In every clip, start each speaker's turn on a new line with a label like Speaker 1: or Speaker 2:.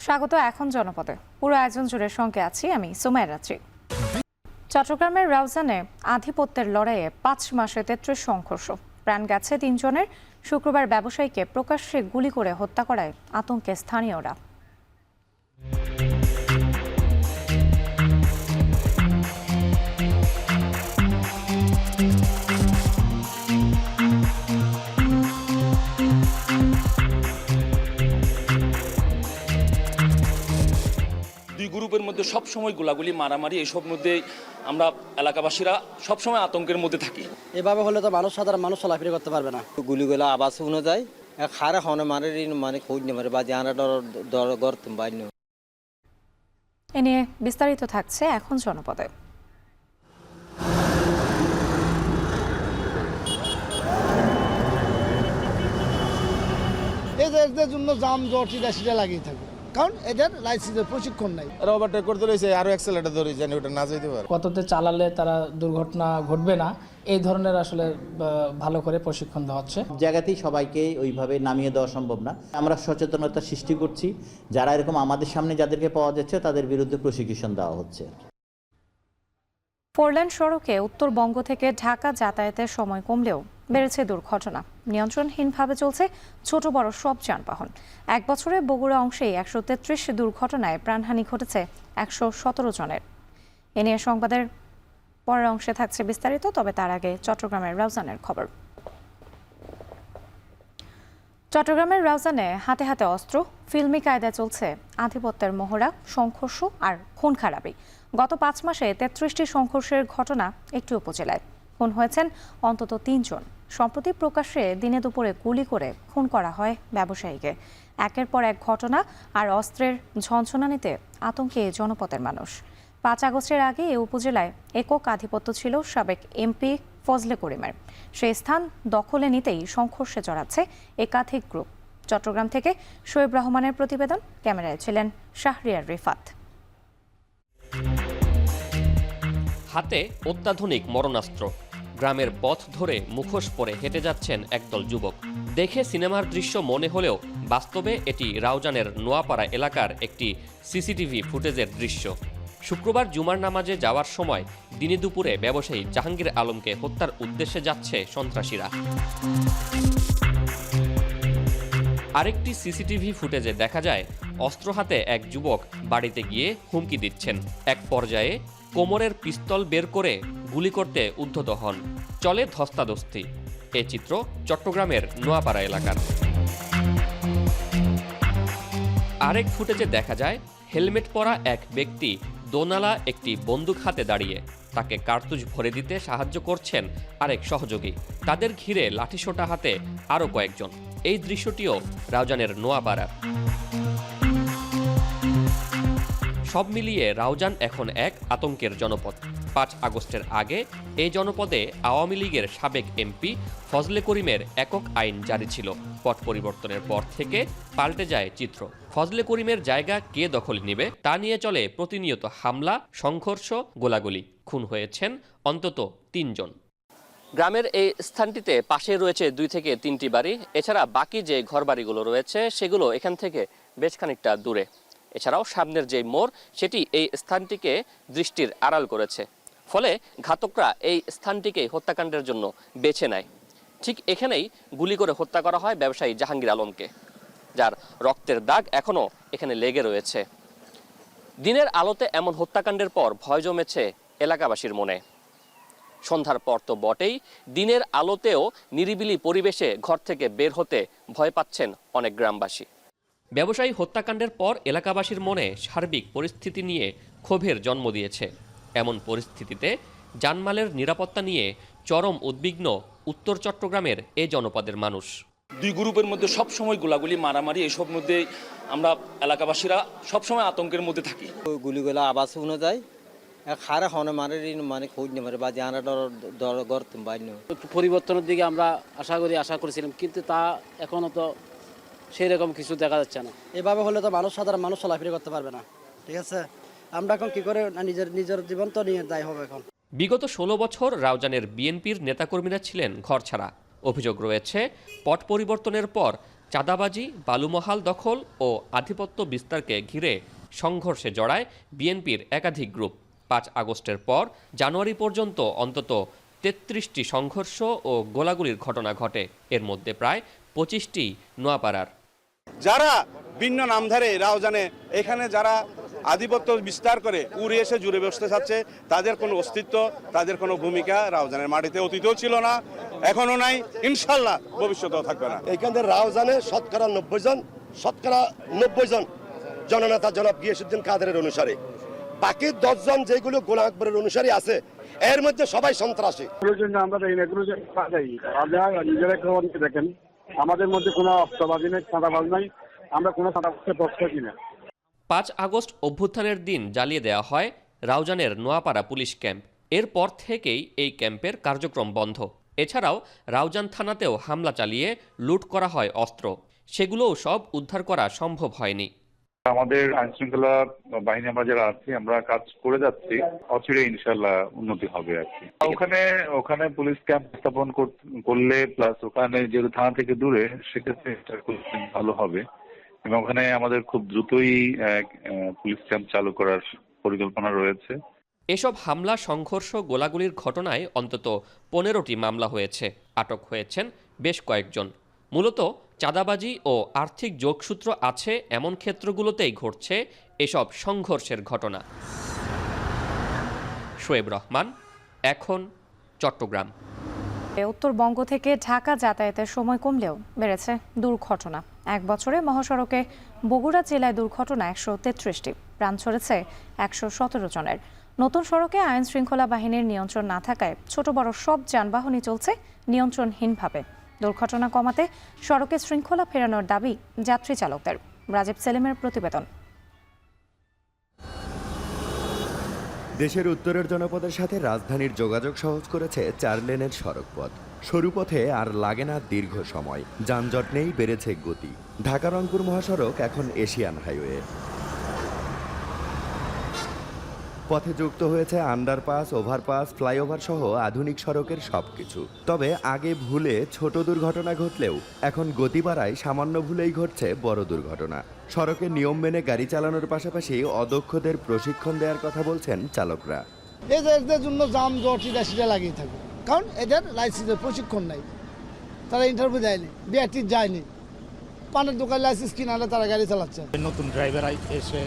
Speaker 1: স্বাগত এখন জনপদে। পুরো আয়োজন জুড়ে সঙ্গে আছি আমি সুমাইয়া রাত্রি। চট্টগ্রামের রাউজানে আধিপত্যের লড়াইয়ে 5 মাসে 33 সংঘর্ষ, প্রাণ গেছে 3 জনের। শুক্রবার ব্যবসায়ীকে প্রকাশ্যে গুলি করে হত্যা করায় আতঙ্কে স্থানীয়রা।
Speaker 2: গ্রুপের মধ্যে সবসময় গোলাগুলি মারামারি এসব মধ্যে আমরা এলাকাবাসীরা সবসময় আতঙ্কের মধ্যে থাকি।
Speaker 3: এভাবে হলে তো সাধারণ মানুষ চলাফেরা করতে পারবে না।
Speaker 4: গুলিগুলো আবাস শুনে যায় খারে হনে মানে খোঁজ নেই মারে বা জানা ডর গর বাইন।
Speaker 1: এ নিয়ে বিস্তারিত থাকছে এখন জনপদে।
Speaker 5: এদের জন্য জাম জট সিটা লাগিয়ে থাকবে, কারণ এদের লাইসেন্সের প্রশিক্ষণ নাই।
Speaker 6: ওভারটেক করতে রয়েছে আরো অ্যাক্সেলারেটর ধরে জানি ওটা না যাইতে পারে।
Speaker 7: কততে চালালে তারা দুর্ঘটনা ঘটবে না, এই ধরনের আসলে ভালো করে প্রশিক্ষণ দেওয়া হচ্ছে।
Speaker 8: জায়গাতেই সবাইকে ওইভাবে নামিয়ে দেওয়া সম্ভব না। আমরা সচেতনতা সৃষ্টি করছি, যারা এরকম আমাদের সামনে যাদেরকে পাওয়া যাচ্ছে তাদের বিরুদ্ধে প্রশিক্ষণ দেওয়া হচ্ছে।
Speaker 1: 4 লেন সড়কে উত্তরবঙ্গ থেকে ঢাকা যাতায়াতের সময় কমলেও বেড়েছে দুর্ঘটনা। নিয়ন্ত্রণহীনভাবে চলছে ছোট বড় সব যানবাহন। 1 বছরে বগুড়া অংশেই 133 দুর্ঘটনায় প্রাণহানি ঘটেছে 117 জনের। এ নিয়ে সংবাদের পরের অংশে থাকছে বিস্তারিত, তবে তার আগে চট্টগ্রামের রাউজানের খবর। চট্টগ্রামের রাউজানে হাতে হাতে অস্ত্র, ফিল্মি কায়দায় চলছে আধিপত্যের মহড়া, সংঘর্ষ আর খুন খারাপি। গত 5 মাসে 33টি সংঘর্ষের ঘটনা একটি উপজেলায়। খুন হয়েছেন অন্তত 3 জন। সম্প্রতি প্রকাশ্যে দিনে দুপুরে গুলি করে খুন করা হয় ব্যবসায়ীকে। একের পর এক ঘটনা আর অস্ত্রের ঝনঝনানিতে আতঙ্কে জনপদের মানুষ। 5 আগস্টের আগে এই উপজেলায় একক আধিপত্য ছিল সাবেক এমপি ফজলে করিমের। সেই স্থান দখলে নিতেই সংঘর্ষে জড়াচ্ছে একাধিক গ্রুপ। চট্টগ্রাম থেকে শোয়েব রহমানের প্রতিবেদন, ক্যামেরায় ছিলেন শাহরিয়ার রিফাত।
Speaker 9: হাতে অত্যাধুনিক মরণাস্ত্র, গ্রামের পথ ধরে মুখোশ পরে হেঁটে যাচ্ছেন একদল যুবক। দেখে সিনেমার দৃশ্য মনে হলেও বাস্তবে এটি রাউজানের নোয়াপাড়া এলাকার একটি সিসিটিভি ফুটেজের দৃশ্য। শুক্রবার জুমার নামাজে যাওয়ার সময় দিনে দুপুরে ব্যবসায়ী জাহাঙ্গীর আলমকে হত্যার উদ্দেশ্যে যাচ্ছে সন্ত্রাসীরা। আরেকটি সিসিটিভি ফুটেজে দেখা যায় অস্ত্র হাতে এক যুবক বাড়িতে গিয়ে হুমকি দিচ্ছেন। এক পর্যায়ে কোমরের পিস্তল বের করে গুলি করতে উদ্ধত হন। চলে ধস্তাধস্তি। এ চিত্র চট্টগ্রামের নোয়াপাড়া এলাকার। আরেক ফুটেজে দেখা যায় হেলমেট পরা এক ব্যক্তি দোনালা একটি বন্দুক হাতে দাঁড়িয়ে। তাকে কার্তুজ ভরে দিতে সাহায্য করছেন আরেক সহযোগী। তাদের ঘিরে লাঠিসোঁটা হাতে আরও কয়েকজন। এই দৃশ্যটিও রাউজানের নোয়াপাড়ার। সব মিলিয়ে রাউজান এখন এক আতঙ্কের জনপদ। 5 আগস্টের আগে এই জনপদে আওয়ামী লীগের সাবেক এমপি ফজলে করিমের একক আইন জারি ছিল। পট পরিবর্তনের পর থেকে পাল্টে যায় চিত্র। ফজলে করিমের জায়গা কে দখল নেবে তা নিয়ে চলে প্রতিনিয়ত হামলা, সংঘর্ষ, গোলাগুলি। খুন হয়েছেন অন্তত 3 জন। গ্রামের এই স্থানটিতে পাশে রয়েছে 2 থেকে 3টি বাড়ি। এছাড়া বাকি যে ঘরবাড়িগুলো রয়েছে সেগুলো এখান থেকে বেশ খানিকটা দূরে। এছাড়াও সামনের যে মোড় সেটি এই স্থানটিকে দৃষ্টির আড়াল করেছে। ফলে ঘাতকরা এই স্থানটিকে হত্যাকাণ্ডের জন্য বেছে নেয়। ঠিক এখানেই গুলি করে হত্যা করা হয় ব্যবসায়ী জাহাঙ্গীর আলমকে, যার রক্তের দাগ এখনও এখানে লেগে রয়েছে। দিনের আলোতে এমন হত্যাকাণ্ডের পর ভয় জমেছে এলাকাবাসীর মনে। সন্ধ্যার পর তো বটেই, দিনের আলোতেও নিরিবিলি পরিবেশে ঘর থেকে বের হতে ভয় পাচ্ছেন অনেক গ্রামবাসী। ব্যবসায়ী হত্যাকাণ্ডের পর এলাকাবাসীর মনে সার্বিক পরিস্থিতি নিয়ে ক্ষোভের জন্ম দিয়েছে। এমন পরিস্থিতিতে জানমালের নিরাপত্তা নিয়ে চরম উদ্বিগ্ন উত্তর চট্টগ্রামের এই জনপদের মানুষ।
Speaker 2: 2 গ্রুপের মধ্যে সবসময় গোলাগুলি মারামারি এসব মধ্যে আমরা এলাকাবাসীরা সবসময় আতঙ্কের মধ্যে থাকি।
Speaker 4: গুলিগুলো আবাস শুনে যায় খারে হনে মানে খোঁজ নেই মারে বা জানা ডর গর বাইন।
Speaker 3: পরিবর্তনের দিকে আমরা আশা করেছিলাম, কিন্তু তা এখনো তো সেই রকম কিছু দেখা যাচ্ছে না। এভাবে হলে তো সাধারণ মানুষ চলাফেরা করতে পারবে না।
Speaker 10: ঠিক আছে, আমরা এখন কি করে নিজের জীবন তো নিয়ে দায় হবে এখন।
Speaker 9: বিগত 16 বছর রাউজানের বিএনপির নেতাকর্মীরা ছিলেন ঘরছাড়া। অভিযোগ রয়েছে পট পরিবর্তনের পর চাঁদাবাজি, বালুমহাল দখল ও আধিপত্য বিস্তারকে ঘিরে সংঘর্ষে জড়ায় বিএনপির একাধিক গ্রুপ। 5 আগস্টের পর জানুয়ারি পর্যন্ত অন্তত 33টি সংঘর্ষ ও গোলাগুলির ঘটনা ঘটে, এর মধ্যে প্রায় 25টি নোয়াপাড়ার।
Speaker 11: যারা ভিন্ন নামধারে রাউজানে এখানে যারা আধিপত্য বিস্তার করে উড়ে এসে জুড়ে বসতে চাচ্ছে, তাদের কোনো অস্তিত্ব, তাদের কোনো ভূমিকা রাউজানের মাটিতে অতীতেও ছিল না, এখনো নাই, ইনশাল্লাহ ভবিষ্যতেও থাকবে না।
Speaker 12: এখানে রাউজানে শতকরা 90 জন জননেতা জনাব গিয়াসউদ্দিন কাদেরের অনুসারী, বাকি 10 জন যেগুলো গোলাম আকবরের অনুসারী আছে, এর মধ্যে সবাই সন্ত্রাসী।
Speaker 13: দেখেন, আমাদের মধ্যে কোনো অস্ত্রবাজি নেই, চাঁদাবাজ নাই, আমরা কোনো চাঁদাবাজের পক্ষে কিনা।
Speaker 9: 5 আগস্ট অভ্যুত্থানের দিন জ্বালিয়ে দেওয়া হয় রাউজানের নোয়াপাড়া পুলিশ ক্যাম্প। এরপর থেকেই এই ক্যাম্পের কার্যক্রম বন্ধ। এছাড়াও রাউজান থানাতেও হামলা চালিয়ে লুট করা হয় অস্ত্র, সেগুলোও সব উদ্ধার করা সম্ভব হয়নি।
Speaker 13: আমাদের আইনশৃঙ্খলা বাহিনী আমরা যারা আছি, আমরা কাজ করে যাচ্ছি, অচিরে ইনশাল্লাহ উন্নতি হবে আর কি। ওখানে পুলিশ ক্যাম্প স্থাপন করলে, প্লাস ওখানে যেহেতু থানা থেকে দূরে, সেক্ষেত্রে ভালো হবে এবং ওখানে আমাদের খুব দ্রুতই পুলিশ ক্যাম্প চালু করার পরিকল্পনা রয়েছে।
Speaker 9: এসব হামলা, সংঘর্ষ, গোলাগুলির ঘটনায় অন্তত 15টি মামলা হয়েছে। আটক হয়েছেন বেশ কয়েকজন। মূলত চাঁদাবাজি ও আর্থিক যোগসূত্র আছে এমন ক্ষেত্রগুলোতেই ঘটছে এসব সংঘর্ষের ঘটনা। শোয়েব রহমান, এখন, চট্টগ্রাম।
Speaker 1: উত্তরবঙ্গ থেকে ঢাকা যাতায়াতের সময় কমলেও বেড়েছে দুর্ঘটনা। 1 বছরে মহাসড়কে বগুড়া জেলায় দুর্ঘটনা 133টি, প্রাণ ছড়েছে 117 জনের। নতুন সড়কে আইন শৃঙ্খলা বাহিনীর নিয়ন্ত্রণ না থাকায় ছোট বড় সব যানবাহনই চলছে নিয়ন্ত্রণহীনভাবে। দুর্ঘটনা কমাতে সড়কে শৃঙ্খলা ফেরানোর দাবি যাত্রী চালকদের। রাজীব সেলিমের প্রতিবেদন।
Speaker 14: দেশের উত্তরের জনপদের সাথে রাজধানীর যোগাযোগ সহজ করেছে 4 লেনের সড়কপথ। সরু পথে আর লাগে না দীর্ঘ সময়, যানজট নেই, বেড়েছে গতি। ঢাকা রংপুর মহাসড়ক এখন এশিয়ান হাইওয়ে। পথে যুক্ত হয়েছে আন্ডারপাস, ওভারপাস, ফ্লাইওভার সহ আধুনিক সড়কের সবকিছু। তবে আগে ভুলে ছোট দুর্ঘটনা ঘটলেও এখন গতি বাড়ায় সামান্য ভুলেই ঘটছে বড় দুর্ঘটনা। সড়কে নিয়ম মেনে গাড়ি চালানোর পাশাপাশি অদক্ষদের প্রশিক্ষণ দেওয়ার কথা বলছেন চালকরা।
Speaker 5: এদের জন্য জাম জট সেটা লাগিয়ে থাকবে, কারণ এদের লাইসেন্সের প্রশিক্ষণ নাই, তারা ইন্টারভিউ দেয়নি, বিআরটি যায়নি, পানের দোকান লাইসেন্স কিনালে তারা গাড়ি চালাচ্ছে।
Speaker 7: নতুন ড্রাইভার এসে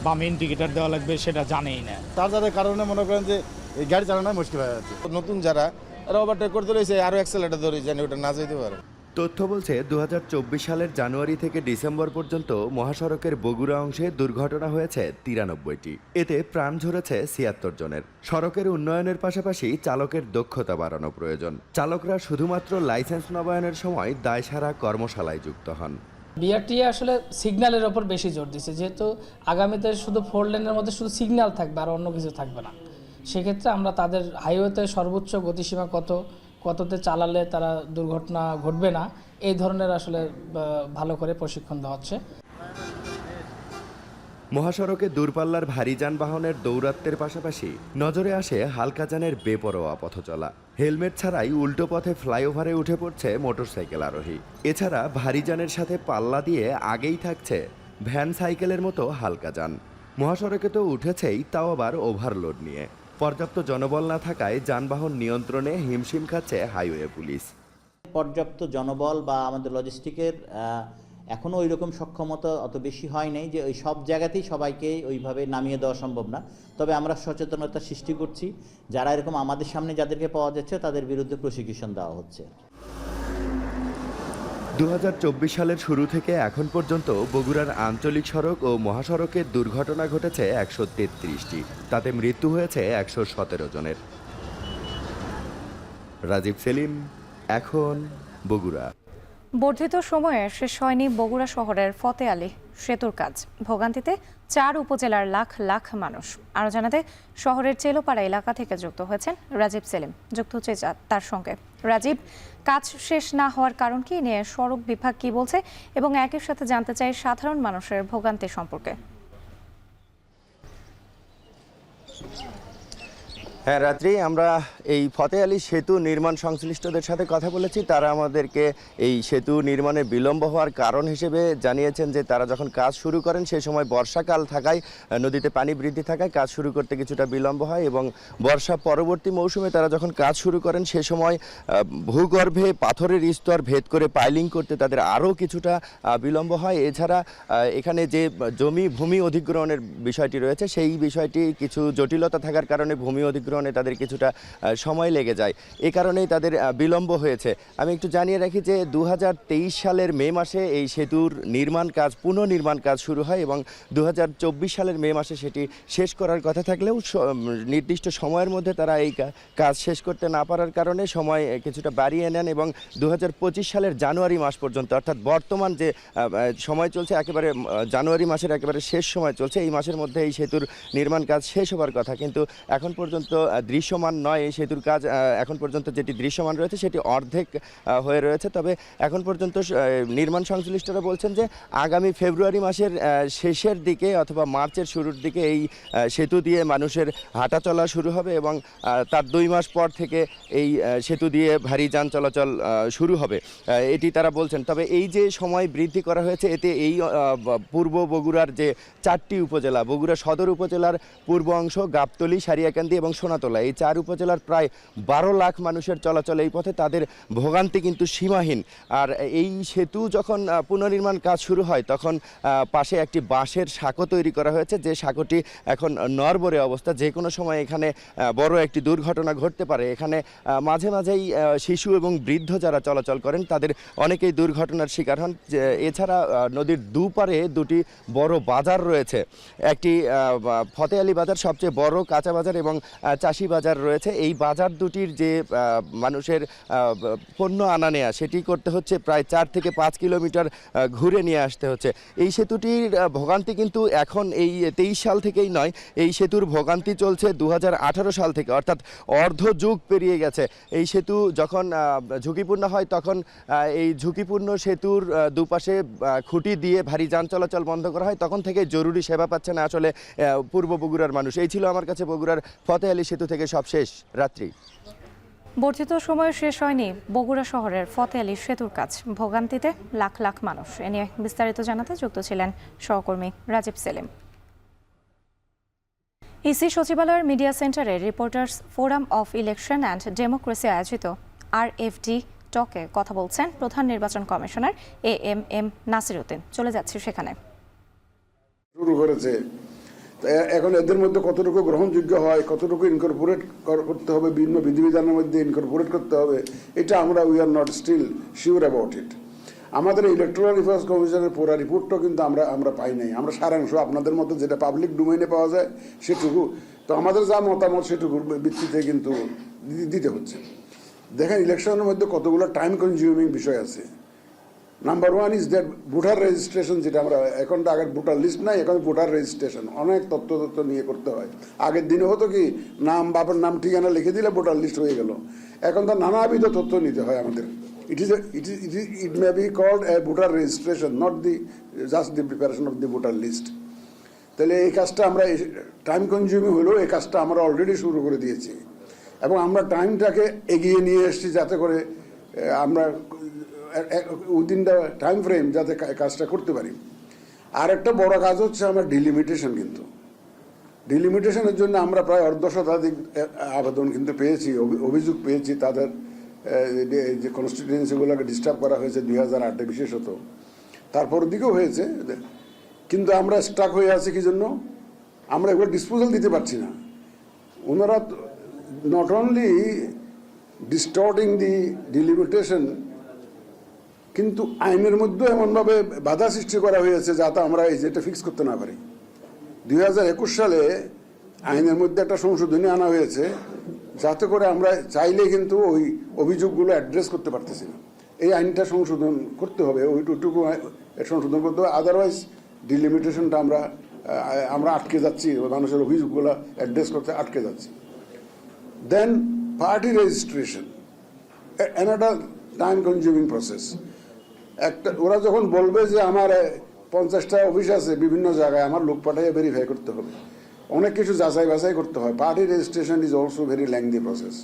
Speaker 7: বামে ইন্ডিকেটার দেওয়া লাগবে সেটা জানেই না।
Speaker 6: তার যাদের কারণে মনে করেন যে এই গাড়ি চালানো মুশকিল হয়ে যাচ্ছে। নতুন যারা এরা ওভারটেক করতে রয়েছে, আরও অ্যাক্সেলেটার ধরে যেন ওটা না যেতে পারে।
Speaker 14: তথ্য বলছে 2024 সালের জানুয়ারি থেকে ডিসেম্বর পর্যন্ত মহাসড়কের বগুড়া অংশে দুর্ঘটনা হয়েছে 93টি। এতে প্রাণ ঝরেছে 76 জনের। সড়কের উন্নয়নের পাশাপাশি চালকের দক্ষতা বাড়ানো প্রয়োজন। চালকরা শুধুমাত্র লাইসেন্স নবায়নের সময় দায়সারা কর্মশালায় যুক্ত হন।
Speaker 7: বিআরটি আসলে সিগন্যালের ওপর বেশি জোর দিচ্ছে, যেহেতু আগামীতে শুধু 4 লেনের মধ্যে শুধু সিগন্যাল থাকবে আর অন্য কিছু থাকবে না। সেক্ষেত্রে আমরা তাদের হাইওয়েতে সর্বোচ্চ গতিসীমা কততে চালালে তারা দুর্ঘটনা ঘটবে না, এই ধরনের আসলে ভালো করে প্রশিক্ষণ দেওয়া হচ্ছে।
Speaker 14: মহাসড়কে দূরপাল্লার ভারী যানবাহনের দৌরাত্ম্যের পাশাপাশি নজরে আসে হালকা যানের বেপরোয়া পথ চলা। হেলমেট ছাড়াই উল্টো পথে ফ্লাইওভারে উঠে পড়ছে মোটরসাইকেল আরোহী। এছাড়া ভারী যানের সাথে পাল্লা দিয়ে আগেই থাকছে ভ্যান, সাইকেলের মতো হালকা যান। মহাসড়কে তো উঠেছেই, তাও আবার ওভারলোড নিয়ে। পর্যাপ্ত জনবল না থাকায় যানবাহন নিয়ন্ত্রণে হিমশিম খাচ্ছে হাইওয়ে পুলিশ।
Speaker 8: পর্যাপ্ত জনবল বা আমাদের লজিস্টিকের এখনও ওই রকম সক্ষমতা অত বেশি হয় নাই যে ওই সব জায়গাতেই সবাইকে ওইভাবে নামিয়ে দেওয়া সম্ভব না। তবে আমরা সচেতনতা সৃষ্টি করছি, যারা এরকম আমাদের সামনে যাদেরকে পাওয়া যাচ্ছে তাদের বিরুদ্ধে প্রসিকিউশন দেওয়া হচ্ছে।
Speaker 14: 2024 সালের শুরু থেকে এখন পর্যন্ত বগুড়ার আঞ্চলিক সড়ক ও মহাসড়কে দুর্ঘটনা ঘটেছে 133টি, তাতে মৃত্যু হয়েছে 117 জনের। রাজীব সেলিম, এখন, বগুড়া।
Speaker 1: বর্ধিত সময়ে শেষ হয়নি বগুড়া শহরের ফতে আলী সেতুর কাজ। ভোগান্তিতে 4 উপজেলার লাখ লাখ মানুষ। আরও জানাতে শহরের চেলোপাড়া এলাকা থেকে যুক্ত হয়েছেন রাজীব সেলিম। যুক্ত হচ্ছে তার সঙ্গে। রাজীব, কাজ শেষ না হওয়ার কারণ কি নিয়ে সড়ক বিভাগ কি বলছে, এবং একই সাথে জানতে চাই সাধারণ মানুষের ভোগান্তি সম্পর্কে।
Speaker 14: হ্যাঁ, রাত্রি আমরা এই ফতে আলী সেতু নির্মাণ সংশ্লিষ্টদের সাথে কথা বলেছি। তারা আমাদেরকে এই সেতু নির্মাণে বিলম্ব হওয়ার কারণ হিসেবে জানিয়েছেন যে তারা যখন কাজ শুরু করেন সে সময় বর্ষাকাল থাকায়, নদীতে পানি বৃদ্ধি থাকায় কাজ শুরু করতে কিছুটা বিলম্ব হয়, এবং বর্ষা পরবর্তী মৌসুমে তারা যখন কাজ শুরু করেন সে সময় ভূগর্ভে পাথরের স্তর ভেদ করে পাইলিং করতে তাদের আরও কিছুটা বিলম্ব হয়। এছাড়া এখানে যে ভূমি অধিগ্রহণের বিষয়টি রয়েছে সেই বিষয়টি কিছু জটিলতা থাকার কারণে ভূমি অধিগ্রহণে তাদের কিছুটা সময় লেগে যায়, এ কারণেই তাদের বিলম্ব হয়েছে। আমি একটু জানিয়ে রাখি যে 2023 সালের মে মাসে এই সেতুর নির্মাণ কাজ, পুনর্নির্মাণ কাজ শুরু হয় এবং 2024 সালের মে মাসে সেটি শেষ করার কথা থাকলেও নির্দিষ্ট সময়ের মধ্যে তারা এই কাজ শেষ করতে না পারার কারণে সময় কিছুটা বাড়িয়ে নেন এবং 2025 সালের জানুয়ারি মাস পর্যন্ত, অর্থাৎ বর্তমান যে সময় চলছে একেবারে জানুয়ারি মাসের একেবারে শেষ সময় চলছে, এই মাসের মধ্যে এই সেতুর নির্মাণ কাজ শেষ হবার কথা, কিন্তু এখন পর্যন্ত দৃশ্যমান নয়। এই সেতুর কাজ এখন পর্যন্ত যেটি দৃশ্যমান রয়েছে সেটি অর্ধেক হয়ে রয়েছে। তবে এখন পর্যন্ত নির্মাণ সংশ্লিষ্টরা বলছেন যে আগামী ফেব্রুয়ারি মাসের শেষের দিকে অথবা মার্চের শুরুর দিকে এই সেতু দিয়ে মানুষের হাঁটা চলা শুরু হবে এবং তার 2 মাস পর থেকে এই সেতু দিয়ে ভারী যান চলাচল শুরু হবে, এটি তারা বলছেন। তবে এই যে সময় বৃদ্ধি করা হয়েছে এতে এই পূর্ব বগুড়ার যে 4টি উপজেলা, বগুড়া সদর উপজেলার পূর্ব অংশ, গাবতলী, সারিয়াকান্দি এবং সোনাতলা, এই 4 উপজেলার প্রায় 12 লাখ মানুষের চলাচল এই পথে, তাদের ভোগান্তি কিন্তু সীমাহীন। আর এই সেতু যখন পুনর্নির্মাণ কাজ শুরু হয় তখন পাশে একটি বাঁশের সাঁকো তৈরি করা হয়েছে, যে সাঁকোটি এখন নড়বড়ে অবস্থা, যে কোনো সময় এখানে বড় একটি দুর্ঘটনা ঘটতে পারে। এখানে মাঝে মাঝেই শিশু এবং বৃদ্ধ যারা চলাচল করেন তাদের অনেকেই দুর্ঘটনার শিকার হন। এছাড়া নদীর দুপারে 2টি বড় বাজার রয়েছে, একটি ফতে আলী বাজার সবচেয়ে বড় কাঁচা বাজার এবং চাষি বাজার রয়েছে। এই বাজার দুটির যে মানুষের পণ্য আনা নেয়া সেটি করতে হচ্ছে প্রায় 4 থেকে 5 কিলোমিটার ঘুরে নিয়ে আসতে হচ্ছে। এই সেতুটির ভোগান্তি কিন্তু এখন এই 23 সাল থেকেই নয়, এই সেতুর ভোগান্তি চলছে 2018 সাল থেকে, অর্থাৎ অর্ধ যুগ পেরিয়ে গেছে। এই সেতু যখন ঝুঁকিপূর্ণ হয় তখন এই ঝুঁকিপূর্ণ সেতুর দুপাশে খুঁটি দিয়ে ভারী যান চলাচল বন্ধ করা হয়, তখন থেকে জরুরি সেবা পাচ্ছে না আসলে পূর্ব বগুড়ার মানুষ। এই ছিল আমার কাছে বগুড়ার ফতে আলী সেতু থেকে সব শেষ। রাত্রি
Speaker 1: বর্ধিত সময় শেষ হয়নি বগুড়া শহরের ফতে আলী সেতুর কাজ, ভোগান্তিতে লাখ লাখ মানুষ। এ নিয়ে বিস্তারিত জানাতে যুক্ত ছিলেন সহকর্মী রাজীব সেলিম। ইসি সচিবালয়ের মিডিয়া সেন্টারে reporters forum of election and democracy আয়োজিত RFD টকে কথা বলছেন প্রধান নির্বাচন কমিশনার AM নাসির উদ্দিন। চলে যাচ্ছি সেখানে।
Speaker 15: শুরু করেছে, এখন এদের মধ্যে কতটুকু গ্রহণযোগ্য হয়, কতটুকু ইনকর্পোরেট করতে হবে, বিভিন্ন বিধিবিধানের মধ্যে ইনকর্পোরেট করতে হবে, এটা আমরা we are not still sure about it. আমাদের ইলেকট্রাল অ্যাফেয়ার্স কমিশনের পুরো রিপোর্টটা কিন্তু আমরা পাই নাই। আমরা সারাংশ আপনাদের মতো যেটা পাবলিক ডোমেইনে পাওয়া যায় সেটুকু, তো আমাদের যা মতামত সেটুকুর ভিত্তিতে কিন্তু দিতে হচ্ছে। দেখেন, ইলেকশনের মধ্যে কতগুলো টাইম কনজিউমিং বিষয় আছে। Number 1 is that voter registration, যেটা আমরা এখন তো আগের ভোটার লিস্ট নাই, এখন ভোটার রেজিস্ট্রেশন অনেক তথ্য নিয়ে করতে হয়। আগের দিনে হতো কি নাম, বাবার নাম, ঠিকানা লিখে দিলে ভোটার লিস্ট হয়ে গেল। এখন তো নানাবিধ তথ্য নিতে হয় আমাদের। It may be called a voter registration, not just the preparation of the voter list. তাহলে এই কাজটা আমরা টাইম কনজিউমিং হলেও এই কাজটা আমরা অলরেডি শুরু করে দিয়েছি এবং আমরা টাইমটাকে এগিয়ে নিয়ে এসেছি যাতে করে আমরা উইদিন দ্য টাইম ফ্রেম যাতে কাজটা করতে পারি। আর একটা বড় কাজ হচ্ছে আমার ডিলিমিটেশন। কিন্তু ডিলিমিটেশনের জন্য আমরা প্রায় 1.5 শতাধিক আবেদন কিন্তু পেয়েছি, অভিযোগ পেয়েছি। তাদের যে কনস্টিটিউয়েন্সিগুলোকে ডিস্টার্ব করা হয়েছে 2008-এ বিশেষত, তারপর দিকেও হয়েছে, কিন্তু আমরা স্টাক হয়ে আছি কি জন্য? আমরা এগুলো ডিসপোজাল দিতে পারছি না। ওনারা নট অনলি ডিস্টর্টিং দি ডিলিমিটেশন, কিন্তু আইনের মধ্যে এমনভাবে বাধা সৃষ্টি করা হয়েছে যাতে আমরা এই যেটা ফিক্স করতে না পারি। 2021 সালে আইনের মধ্যে একটা সংশোধনী আনা হয়েছে যাতে করে আমরা চাইলে কিন্তু ওই অভিযোগগুলো অ্যাড্রেস করতে পারতেছি না। এই আইনটা সংশোধন করতে হবে, ওইটুকু সংশোধন করতে হবে, আদারওয়াইজ ডিলিমিটেশনটা আমরা আটকে যাচ্ছি, মানুষের অভিযোগগুলো অ্যাড্রেস করতে আটকে যাচ্ছি। Then party registration, another time consuming process. ওরা যখন বলবে যে আমার 50টা অফিস আছে বিভিন্ন জায়গায়, আমার লোক পাঠাইয়া ভেরিফাই করতে হবে, অনেক কিছু যাচাই বাছাই করতে হয়। Party registration is also very lengthy process.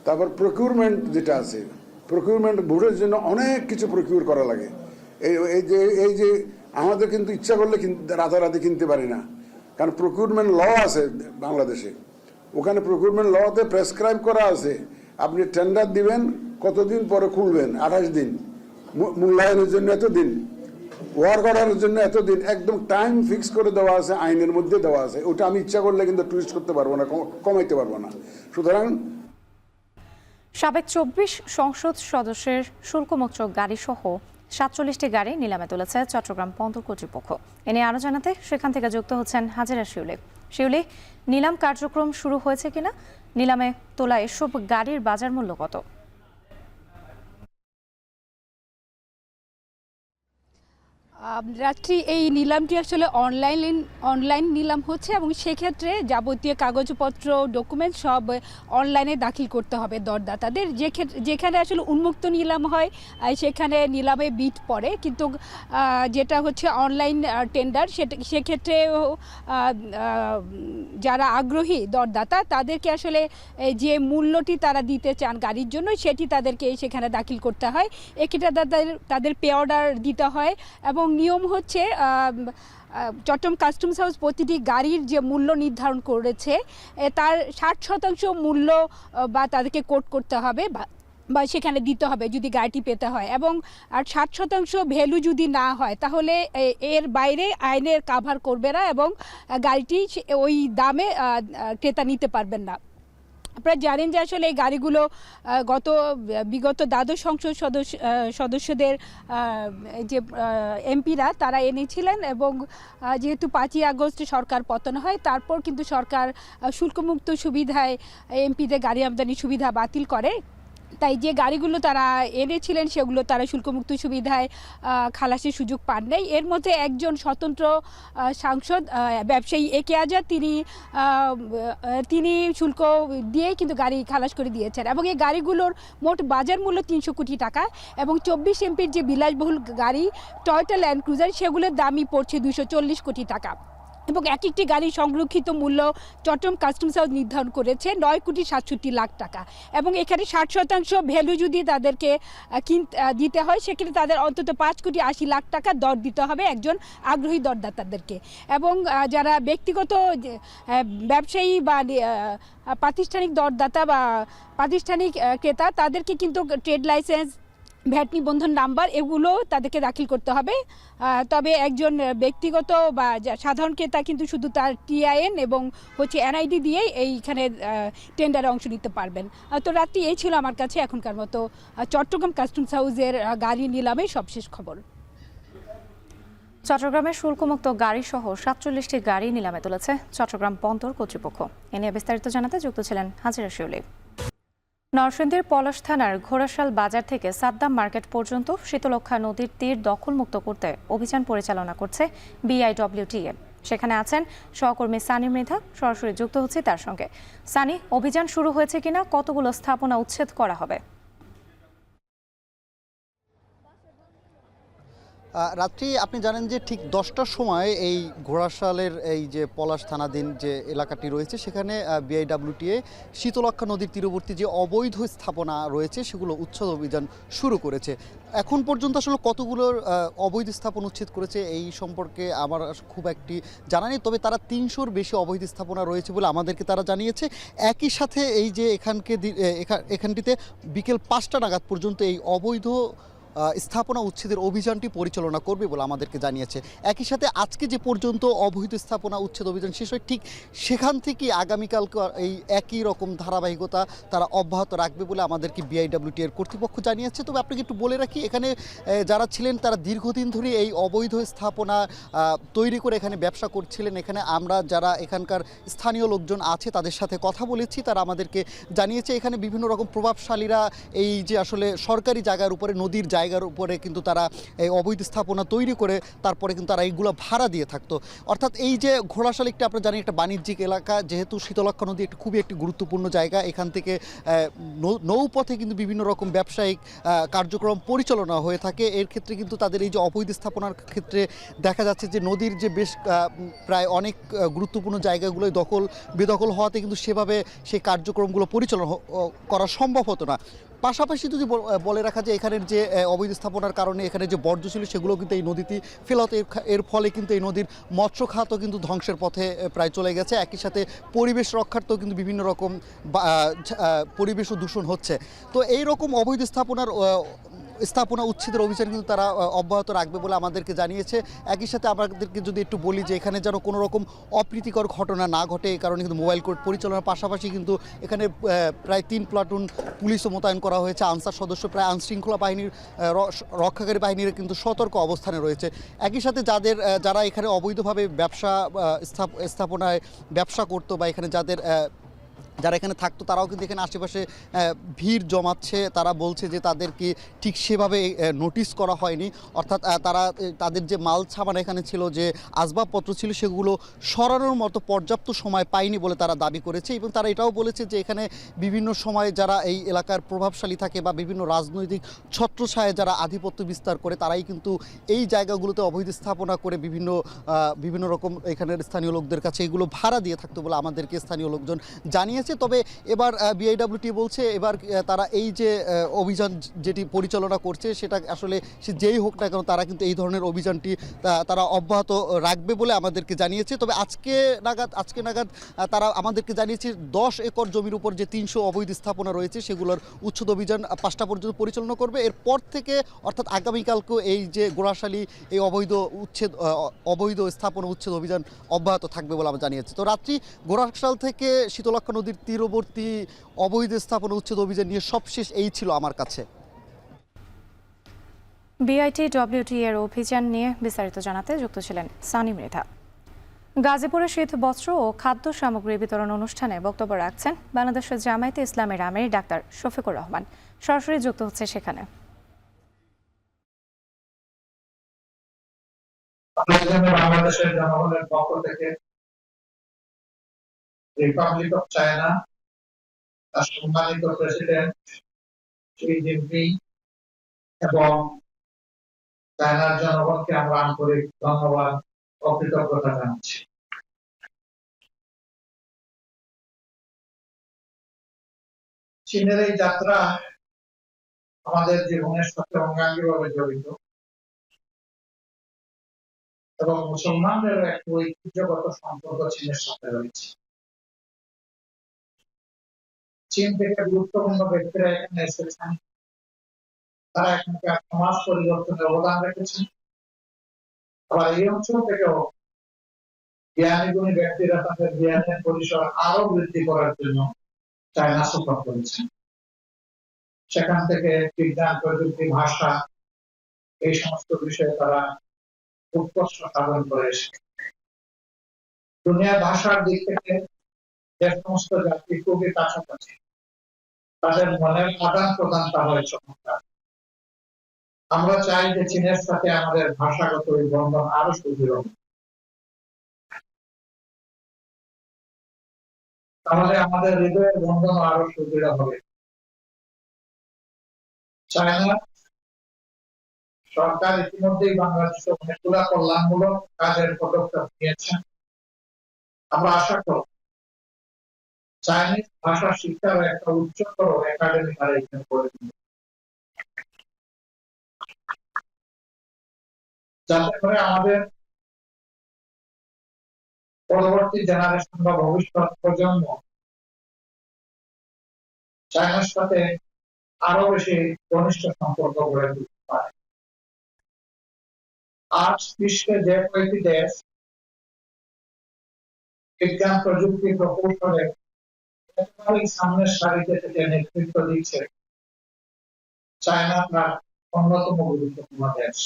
Speaker 15: তারপর প্রকিউরমেন্ট যেটা আছে, প্রকিউরমেন্ট ভোটের জন্য অনেক কিছু প্রকিউর করা লাগে। এই যে আমাদের কিন্তু ইচ্ছা করলে রাতারাতি কিনতে পারি না, কারণ প্রকিউরমেন্ট ল আছে বাংলাদেশে। ওখানে প্রকিউরমেন্ট লতে প্রেসক্রাইব করা আছে, আপনি টেন্ডার দিবেন, কতদিন পরে খুলবেন, 28 দিন, মূল্যায়নের জন্য এতদিন, ওয়ার্ক অর্ডারের জন্য এতদিন, একদম টাইম ফিক্স করে দেওয়া আছে, আইনের মধ্যে দেওয়া আছে। ওটা আমি ইচ্ছা করলে কিন্তু টুইস্ট করতে পারবো না, কমাইতে পারবো না। সুতরাং
Speaker 1: সাবেক 24 সংসদ সদস্যের শুল্কমুক্ত গাড়ি সহ 47টি গাড়ি নিলামে তুলেছে চট্টগ্রাম বন্দর কর্তৃপক্ষ। এ নিয়ে আরও জানাতে সেখান থেকে যুক্ত হচ্ছেন হাজেরা শিউলি। শিউলি, নিলাম কার্যক্রম শুরু হয়েছে কিনা, নিলামে তোলা এসব গাড়ির বাজার মূল্য কত?
Speaker 16: রাত্রি এই নিলামটি আসলে অনলাইন নিলাম হচ্ছে এবং সেক্ষেত্রে যাবতীয় কাগজপত্র ডকুমেন্ট সব অনলাইনে দাখিল করতে হবে দরদাতাদের। যেখানে আসলে উন্মুক্ত নিলাম হয় সেখানে নিলামে বিড পড়ে, কিন্তু যেটা হচ্ছে অনলাইন টেন্ডার সেক্ষেত্রে যারা আগ্রহী দরদাতা তাদেরকে আসলে যে মূল্যটি তারা দিতে চান গাড়ির জন্য সেটি তাদেরকে সেখানে দাখিল করতে হয়। এক্ষেত্রে তাদের পে অর্ডার দিতে হয় এবং নিয়ম হচ্ছে চট্টগ্রাম কাস্টমস হাউস প্রতিটি গাড়ির যে মূল্য নির্ধারণ করেছে তার 60% মূল্য বা তাদেরকে কোট করতে হবে বা সেখানে দিতে হবে যদি গাড়িটি পেতে হয়, এবং আর 60% ভ্যালু যদি না হয় তাহলে এর বাইরে আইনের কাভার করবে না এবং গাড়িটি ওই দামে ক্রেতা নিতে পারবেন না। আপনারা জানেন যে আসলে এই গাড়িগুলো বিগত দ্বাদশ সংসদ সদস্যদের যে এমপিরা তারা এনেছিলেন এবং যেহেতু 5ই আগস্ট সরকার পতন হয় তারপর কিন্তু সরকার শুল্কমুক্ত সুবিধায় এমপিদের গাড়ি আমদানি সুবিধা বাতিল করে। তাই যে গাড়িগুলো তারা এনেছিলেন সেগুলো তারা শুল্কমুক্ত সুবিধায় খালাসের সুযোগ পান নাই। এর মধ্যে একজন স্বতন্ত্র সাংসদ ব্যবসায়ী একে আজাদ তিনি শুল্ক দিয়েই কিন্তু গাড়ি খালাস করে দিয়েছেন এবং এই গাড়িগুলোর মোট বাজার মূল্য 300 কোটি টাকা এবং 24 এমপির যে বিলাসবহুল গাড়ি টয়োটা ল্যান্ড ক্রুজার সেগুলোর দামই পড়ছে 240 কোটি টাকা এবং এক একটি গাড়ির সংরক্ষিত মূল্য চট্টগ্রাম কাস্টমস হাউস নির্ধারণ করেছে 9,67,00,000 টাকা এবং এখানে 60% ভ্যালু যদি তাদেরকে দিতে হয় সেক্ষেত্রে তাদের অন্তত 5,80,00,000 টাকা দর দিতে হবে একজন আগ্রহী দরদাতাদেরকে। এবং যারা ব্যক্তিগত ব্যবসায়ী বা প্রাতিষ্ঠানিক দরদাতা বা প্রাতিষ্ঠানিক ক্রেতা তাদেরকে কিন্তু ট্রেড লাইসেন্স, ভ্যাট নিবন্ধন নাম্বার এগুলো তাদেরকে দাখিল করতে হবে। তবে একজন ব্যক্তিগত বা সাধারণ ক্রেতা কিন্তু শুধু তার টিআইএন এবং হচ্ছে এনআইডি দিয়ে এইখানে টেন্ডারে অংশ নিতে পারবেন। তো রাত্রি এই ছিল আমার কাছে এখনকার মতো চট্টগ্রাম কাস্টমস হাউসের গাড়ি নিলামে সবশেষ খবর।
Speaker 1: চট্টগ্রামের শুল্কমুক্ত গাড়ি সহ 47টি গাড়ি নিলামে তুলেছে চট্টগ্রাম বন্দর কর্তৃপক্ষ। এ নিয়ে বিস্তারিত জানাতে যুক্ত ছিলেন হাজেরা শিউলি। নরসিংদীর পলাশ থানার ঘোড়াশাল বাজার থেকে সাদ্দাম মার্কেট পর্যন্ত শীতলক্ষ্যা নদীর তীর দখলমুক্ত করতে অভিযান পরিচালনা করছে বিআইডব্লিউটিএ। সেখানে আছেন সহকর্মী সানি মৃধা, সরাসরি যুক্ত হচ্ছে তার সঙ্গে। সানি, অভিযান শুরু হয়েছে কিনা, কতগুলো স্থাপনা উচ্ছেদ করা হবে?
Speaker 17: রাত্রি আপনি জানেন যে ঠিক 10টার সময় এই ঘোড়াশালের এই যে পলাশ থানাধীন যে এলাকাটি রয়েছে সেখানে বিআইডব্লিউটিএ শীতলক্ষ্যা নদীর তীরবর্তী যে অবৈধ স্থাপনা রয়েছে সেগুলো উচ্ছেদ অভিযান শুরু করেছে। এখন পর্যন্ত আসলে কতগুলোর অবৈধ স্থাপন উচ্ছেদ করেছে এই সম্পর্কে আমার খুব একটি জানা নেই, তবে তারা 300-র বেশি অবৈধ স্থাপনা রয়েছে বলে আমাদেরকে তারা জানিয়েছে। একই সাথে এই যে এখানটিতে বিকেল 5টা নাগাদ পর্যন্ত এই অবৈধ স্থাপনা উচ্ছেদের অভিযানটি পরিচালনা করবে বলে আমাদেরকে জানিয়েছে। একই সাথে আজকে যে পর্যন্ত অবৈধ স্থাপনা উচ্ছেদ অভিযান শেষ হয় ঠিক সেখান থেকে আগামীকালকে এই একই রকম ধারাবাহিকতা তারা অব্যাহত রাখবে বলে আমাদেরকে বিআইডব্লিউটিএর কর্তৃপক্ষ জানিয়েছে। তবে আপনাকে একটু বলে রাখি, এখানে যারা ছিলেন তারা দীর্ঘদিন ধরে এই অবৈধ স্থাপনা তৈরি করে এখানে ব্যবসা করছিলেন। এখানে আমরা যারা এখানকার স্থানীয় লোকজন আছে তাদের সাথে কথা বলেছি, তারা আমাদেরকে জানিয়েছে এখানে বিভিন্ন রকম প্রভাবশালীরা এই যে আসলে সরকারি জায়গার উপরে নদীর জায়গা জায়গার উপরে কিন্তু তারা এই অবৈধ স্থাপনা তৈরি করে তারপরে কিন্তু তারা এইগুলো ভাড়া দিয়ে থাকতো। অর্থাৎ এই যে ঘোড়াশাল একটা আমরা জানি একটা বাণিজ্যিক এলাকা, যেহেতু শীতলক্ষ্যা নদী খুবই একটি গুরুত্বপূর্ণ জায়গা, এখান থেকে নৌপথে কিন্তু বিভিন্ন রকম ব্যবসায়িক কার্যক্রম পরিচালনা হয়ে থাকে। এর ক্ষেত্রে কিন্তু তাদের এই যে অবৈধ স্থাপনার ক্ষেত্রে দেখা যাচ্ছে যে নদীর যে বেশ প্রায় অনেক গুরুত্বপূর্ণ জায়গাগুলোই বেদখল হওয়াতে কিন্তু সেভাবে সেই কার্যক্রমগুলো পরিচালনা করা সম্ভব হতো না। পাশাপাশি যদি বলে রাখা যায় এখানের যে অবৈধ স্থাপনার কারণে এখানে যে বর্জ্য ছিল সেগুলো কিন্তু এই নদীতে ফেলা হতো। এর ফলে কিন্তু এই নদীর মৎস্য খাতও কিন্তু ধ্বংসের পথে প্রায় চলে গেছে। একই সাথে পরিবেশ রক্ষার্থেও কিন্তু বিভিন্ন রকম পরিবেশও দূষণ হচ্ছে। তো এই রকম অবৈধ স্থাপনা উচ্ছেদের অভিযান কিন্তু তারা অব্যাহত রাখবে বলে আমাদেরকে জানিয়েছে। একই সাথে আমাদেরকে যদি একটু বলি যে এখানে যেন কোনো রকম অপ্রীতিকর ঘটনা না ঘটে, এই কারণে কিন্তু মোবাইল কোর্ট পরিচালনার পাশাপাশি কিন্তু এখানে প্রায় 3 প্লাটুন পুলিশও মোতায়েন করা হয়েছে। আনসার সদস্য প্রায় আইনশৃঙ্খলা বাহিনীর রক্ষাকারী বাহিনীর কিন্তু সতর্ক অবস্থানে রয়েছে। একই সাথে যারা এখানে অবৈধভাবে স্থাপনায় ব্যবসা করতো বা এখানে যারা এখানে থাকতো তারাও কিন্তু এখানে আশেপাশে ভিড় জমাচ্ছে। তারা বলছে যে তাদেরকে ঠিক সেভাবে নোটিশ করা হয়নি, অর্থাৎ তাদের যে মাল সামান এখানে ছিল, যে আসবাবপত্র ছিল, সেগুলো সরানোর মতো পর্যাপ্ত সময় পায়নি বলে তারা দাবি করেছে। এবং তারা এটাও বলেছে যে এখানে বিভিন্ন সময় যারা এই এলাকার প্রভাবশালী থাকে বা বিভিন্ন রাজনৈতিক ছত্রছায়ায় যারা আধিপত্য বিস্তার করে তারাই কিন্তু এই জায়গাগুলোতে অবৈধ স্থাপনা করে বিভিন্ন রকম এখানের স্থানীয় লোকদের কাছে এগুলো ভাড়া দিয়ে থাকতো বলে আমাদেরকে স্থানীয় লোকজন জানিয়েছে। তবে এবার বিআইডব্লিউটি বলছে এবার তারা এই যে অভিযান যেটি পরিচালনা করছে সেটা আসলে সে যেই হোক না কেন তারা কিন্তু এই ধরনের অভিযানটি তারা অব্যাহত রাখবে বলে আমাদেরকে জানিয়েছে। তবে আজকে নাগাদ তারা আমাদেরকে জানিয়েছে 10 একর জমির উপর যে 300 অবৈধ স্থাপনা রয়েছে সেগুলোর উচ্ছেদ অভিযান 5টা পর্যন্ত পরিচালনা করবে। এরপর থেকে অর্থাৎ আগামীকালকেও এই যে গোড়াশালী এই অবৈধ স্থাপনা উচ্ছেদ অভিযান অব্যাহত থাকবে বলে আমরা জানিয়েছি। তো রাত্রি গোড়াশাল থেকে শীতলক্ষ্যা নদীর তীরবর্তী অবৈধ স্থাপনা উচ্ছেদ অভিযান নিয়ে সবশেষ এই ছিল আমার কাছে।
Speaker 1: বিআইটিডব্লিউটি এর অভিযান নিয়ে বিস্তারিত জানাতে যুক্ত ছিলেন সানি মৃধা। গাজীপুরে শীত বস্ত্র ও খাদ্য সামগ্রী বিতরণ অনুষ্ঠানে বক্তব্য রাখছেন বাংলাদেশের জামায়াতে ইসলামের আমির ডাক্তার শফিকুর রহমান। সরাসরি যুক্ত হচ্ছে সেখানে।
Speaker 18: বাংলাদেশের জনগণের পক্ষ থেকে রিপাবলিক অফ চায়না, তার সম্মানিত প্রেসিডেন্ট শি জিনপিং এবং চায়নার জনগণকে আমরা আন্তরিক ধন্যবাদ ও কৃতজ্ঞতা জানাচ্ছি। চীনের এই যাত্রা আমাদের জীবনের সাথে অঙ্গাঙ্গিভাবে জড়িত এবং মুসলমানদের একটি ঐতিহ্যগত সম্পর্ক চীনের সাথে রয়েছে। চীন থেকে গুরুত্বপূর্ণ ব্যক্তিরা এখানে এসেছেন, তারা এখানকার সমাজ পরিবর্তনে অবদান রেখেছেন। আবার এই অঞ্চল থেকেও জ্ঞানী গুণী ব্যক্তিরা তাদের জ্ঞানের পরিসর আরো বৃদ্ধি করার জন্য চায়না সফর করেছেন। সেখান থেকে বিজ্ঞান, প্রযুক্তি, ভাষা এই সমস্ত বিষয়ে তারা উৎকর্ষ সাধন করে এসেছে। দুনিয়ার ভাষার দিক থেকে যে সমস্ত জাতি খুবই কাছাকাছি, তাদের মনের আদান প্রদানটা হয় চমৎকার। আমরা চাই যে চীনের সাথে আমাদের ভাষাগত এই বন্ধন আরো সুদৃঢ় হবে, তাহলে আমাদের হৃদয়ের বন্ধন আরো সুদৃঢ় হবে। চায়না সরকার ইতিমধ্যেই বাংলাদেশে অনেকগুলো কল্যাণমূলক কাজের পদক্ষেপ নিয়েছেন। আমরা আশা করি চাইনিজ ভাষা শিক্ষার একটা উচ্চতর একাডেমি তারা এখানে করে দিবে, যাতে করে আমাদের পরবর্তী জেনারেশন বা ভবিষ্যৎ প্রজন্ম চায়নার সাথে আরো বেশি ঘনিষ্ঠ সম্পর্ক গড়ে তুলতে পারে। আজ বিশ্বে যে কয়েকটি দেশ বিজ্ঞান, প্রযুক্তি, প্রকৌশলে সামনের সারিতে থেকে নেতৃত্ব দিচ্ছে, চায়না তার অন্যতম গুরুত্বপূর্ণ দেশ।